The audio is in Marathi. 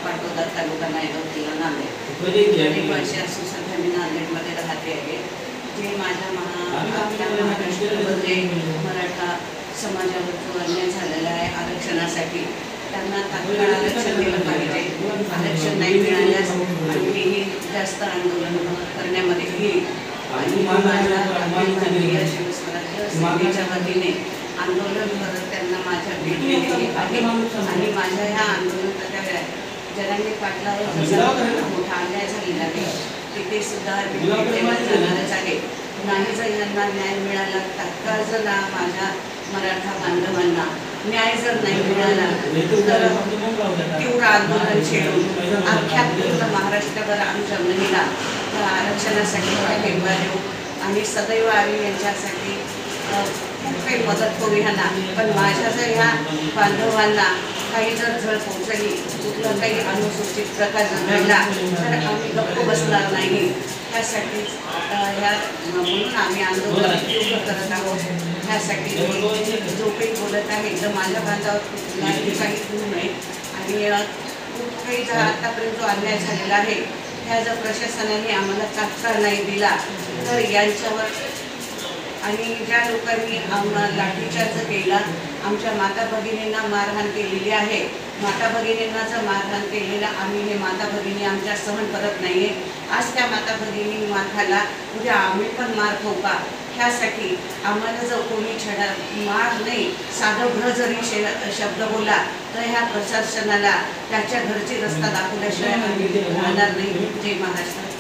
पाटोदा तालुका नायगाव जिल्हा नांदेड. अनेक वर्षापासून मी नांदेडमध्ये राहते आहे. जे माझ्या आपल्या महाराष्ट्रामध्ये मराठा समाजावर जो अन्याय झालेला आहे आरक्षणासाठी, त्यांना तात्काळ आरक्षण दिलं पाहिजे. आरक्षण नाही मिळाल्यास आणखीही जास्त आंदोलन करण्यामध्ये येईल. आणि माझ्या भारतीय शिवस्वराज्य सेनेच्या वतीने आंदोलन करत त्यांना माझ्या भेट दिलेली आहे. आणि माझ्या ह्या आंदोलनाच्या जरांगे पाटलावर जसा मोठा अन्याय झालेला आहे तिथे सुद्धा जाणारच आहे. नाही जर यांना न्याय मिळाला, तात्काळ जर माझ्या मराठा बांधवांना न्याय जर नाही मिळाला तर तीव्र आंदोलन छेडून अख्ख्या पूर्ण महाराष्ट्रभर आमच्या महिला आरक्षणासाठी पाठिंबा देऊ. आणि सदैव आम्ही यांच्यासाठी खूप काही मदत करू ह्यांना. पण माझ्या जर ह्या बांधवांना काही जर झळ पोचली, कुठलं काही अनुसूचित प्रकार घडला तर आम्ही गप्प बसणार नाही. त्यासाठीच म्हणून आम्ही आंदोलन तीव्र करत आहोत. ह्यासाठी जो काही बोलत आहे तर माझ्या बांधावर कुठलाही काही होऊ नये. आणि खूप काही जर आतापर्यंत जो अन्याय झालेला आहे ह्या जर प्रशासनाने आम्हाला तात्काळ नाही दिला तर यांच्यावर, आणि ज्या लोकांनी लाठीचार्ज केला, आमच्या माता भगिनींना मारहाण केलेली आहे, माता भगिनींना जर मारहाण केलेला आम्ही हे माता भगिनी आमच्या सहन करत नाही आहे. आज त्या माता भगिनी मार खाला, उद्या आम्ही पण मार खाऊ का? ह्यासाठी आम्हाला जर कोणी छडा मार नाही, साधं भ्र जरी शब्द बोलला तर ह्या प्रशासनाला त्याच्या घरची रस्ता दाखवल्याशिवाय आम्ही राहणार नाही. जय महाराष्ट्र.